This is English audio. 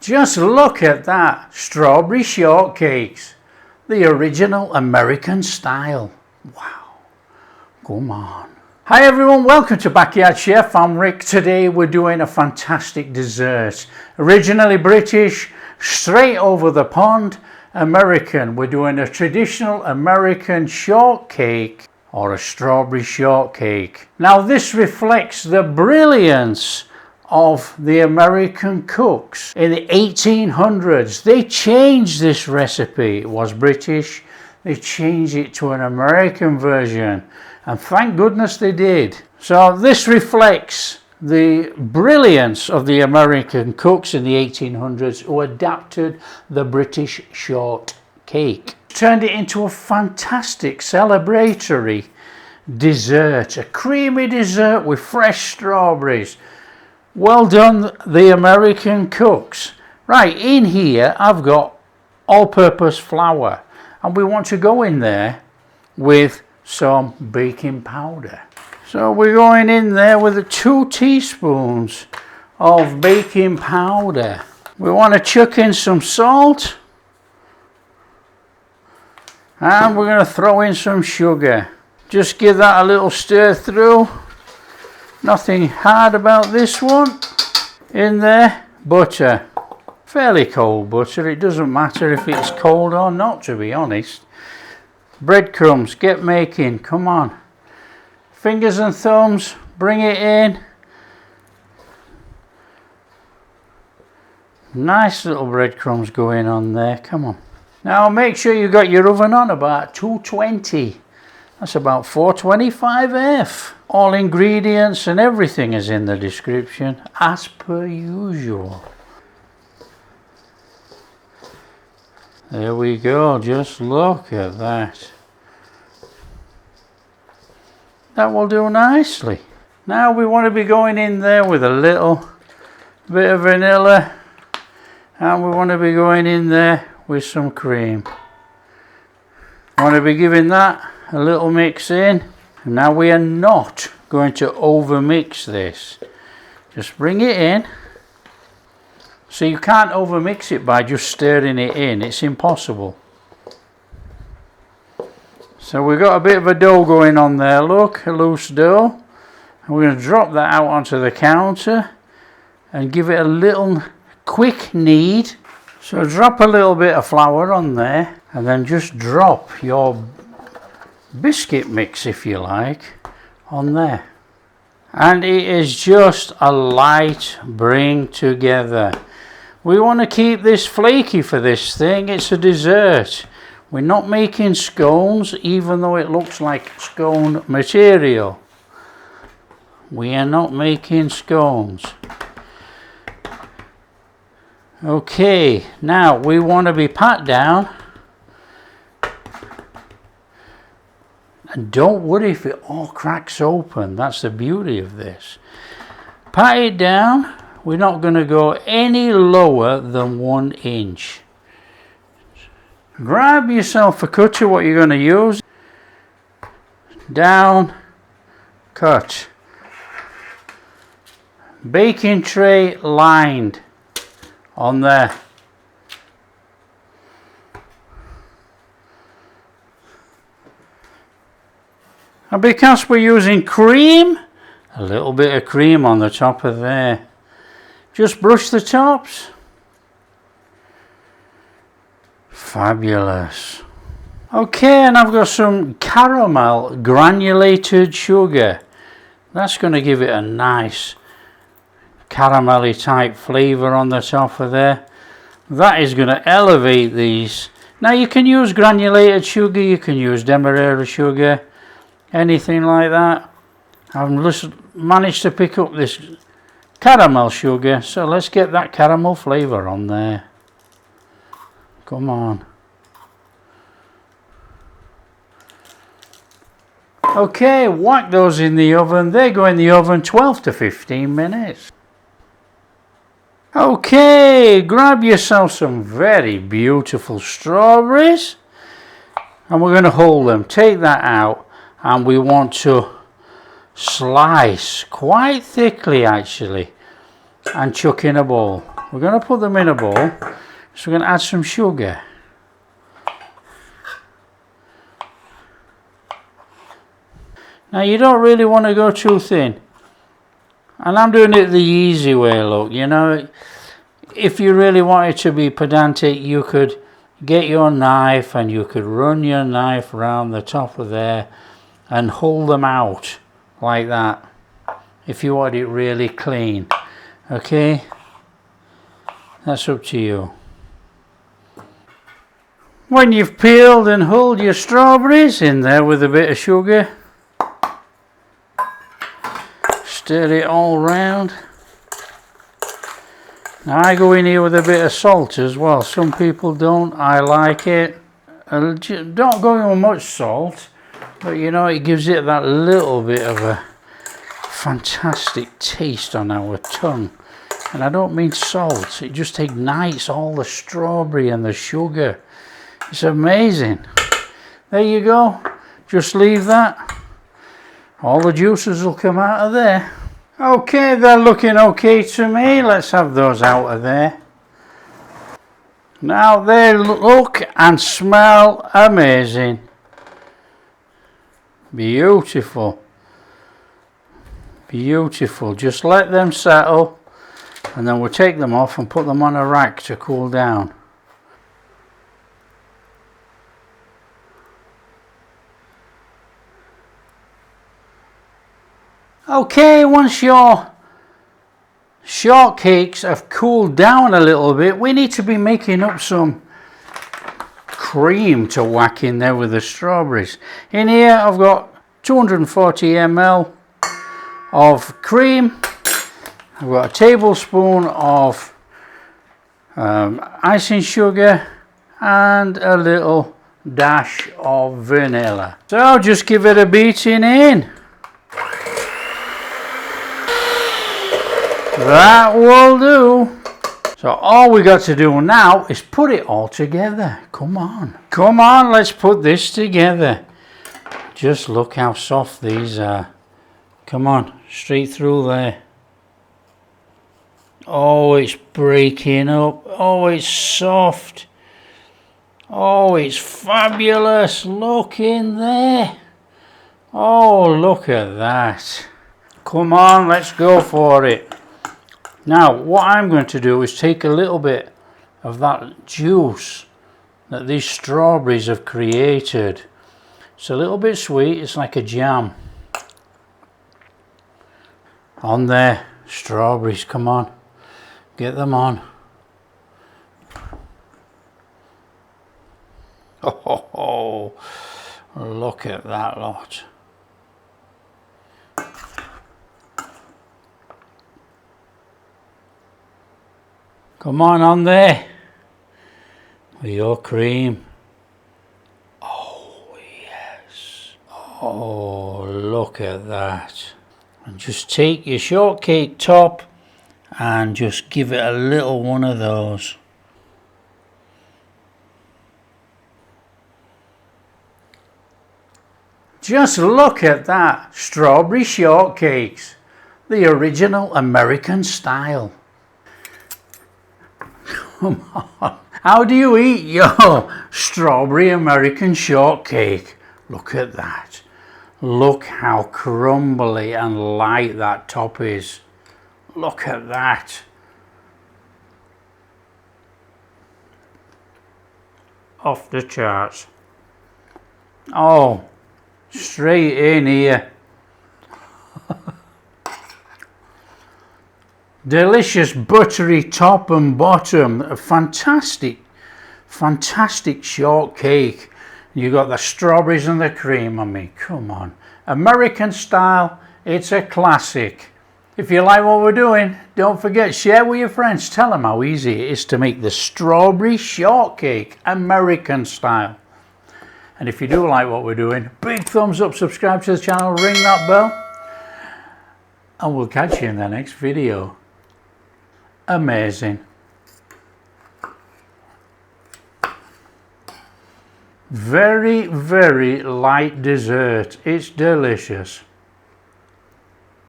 Just look at that, strawberry shortcakes, the original American style. Wow, come on. Hi everyone, welcome to Backyard Chef. I'm Rick. Today we're doing a fantastic dessert. Originally British, straight over the pond, American. We're doing a traditional American shortcake or a strawberry shortcake. Now this reflects the brilliance of the American cooks. In the 1800s, they changed this recipe. It was British. They changed it to an American version, and thank goodness they did. So this reflects the brilliance of the American cooks in the 1800s who adapted the British shortcake, turned it into a fantastic celebratory dessert, a creamy dessert with fresh strawberries. Well done, the American cooks. Right, in here I've got all-purpose flour, and we want to go in there with some baking powder. So we're going in there with 2 teaspoons of baking powder. We want to chuck in some salt, and we're going to throw in some sugar. Just give that a little stir through. Nothing hard about this one. In there, butter. Fairly cold butter. It doesn't matter if it's cold or not, to be honest. Breadcrumbs, get making, come on. Fingers and thumbs, bring it in. Nice little breadcrumbs going on there, come on. Now make sure you got your oven on about 220. That's about 425F. All ingredients and everything is in the description, as per usual. There we go, just look at that. That will do nicely. Now we want to be going in there with a little bit of vanilla, and we want to be going in there with some cream. Want to be giving that a little mix in. And now we are not going to over mix this. Just bring it in. So you can't over mix it by just stirring it in. It's impossible. So we've got a bit of a dough going on there, look, a loose dough. And we're going to drop that out onto the counter and give it a little quick knead. So drop a little bit of flour on there, and then just drop your biscuit mix, if you like, on there. And it is just a light bring together. We want to keep this flaky for this thing. It's a dessert. We're not making scones, even though it looks like scone material. We are not making scones. Okay, now we want to be pat down. And don't worry if it all cracks open. That's the beauty of this. Pat it down. We're not going to go any lower than 1 inch. Grab yourself a cutter, what you're going to use. Down, cut. Baking tray lined on there. And because we're using cream, a little bit of cream on the top of there. Just brush the tops. Fabulous. Okay, and I've got some caramel granulated sugar. That's going to give it a nice caramelly type flavour on the top of there. That is going to elevate these. Now you can use granulated sugar, you can use demerara sugar, anything like that. I've just managed to pick up this caramel sugar, so let's get that caramel flavour on there. Come on. Okay, whack those in the oven. They go in the oven 12 to 15 minutes. Okay, grab yourself some very beautiful strawberries, and we're going to hold them. Take that out, and we want to slice quite thickly actually and chuck in a bowl. we're going to put them in a bowl. So we're going to add some sugar. Now you don't really want to go too thin. And I'm doing it the easy way, look, you know. If you really wanted to be pedantic, you could get your knife and you could run your knife around the top of there and hold them out like that. If you want it really clean. Okay? That's up to you. When you've peeled and hulled your strawberries in there with a bit of sugar, stir it all round. Now I go in here with a bit of salt as well. Some people don't. I like it. Don't go in with much salt, but you know, it gives it that little bit of a fantastic taste on our tongue. And I don't mean salt. It just ignites all the strawberry and the sugar. It's amazing. There you go. Just leave that. All the juices will come out of there. Okay, they're looking okay to me. Let's have those out of there. Now they look and smell amazing. Beautiful. Beautiful. Just let them settle and then we'll take them off and put them on a rack to cool down. Okay, once your shortcakes have cooled down a little bit, we need to be making up some cream to whack in there with the strawberries. In here I've got 240 ml of cream. I've got a tablespoon of icing sugar and a little dash of vanilla. So just give it a beating in. That will do. So all we got to do now is put it all together. Come on. Come on, let's put this together. Just look how soft these are. Come on, straight through there. Oh, it's breaking up. Oh, it's soft. Oh, it's fabulous. Look in there. Oh, look at that. Come on, let's go for it. Now, what I'm going to do is take a little bit of that juice that these strawberries have created. It's a little bit sweet, it's like a jam. On there, strawberries, come on, get them on. Oh, look at that lot. Come on there with your cream. Oh yes. Oh, look at that. And just take your shortcake top and just give it a little one of those. Just look at that. Strawberry shortcakes. The original American style. Come on. How do you eat your strawberry American shortcake? Look at that. Look how crumbly and light that top is. Look at that. Off the charts. Oh, straight in here. Delicious buttery top and bottom. A fantastic shortcake. You got the strawberries and the cream. I mean, come on. American style, it's a classic. If you like what we're doing, don't forget, share with your friends. Tell them how easy it is to make the strawberry shortcake, American style. And if you do like what we're doing, big thumbs up, subscribe to the channel, ring that bell. And we'll catch you in the next video. Amazing. Very light dessert. It's delicious.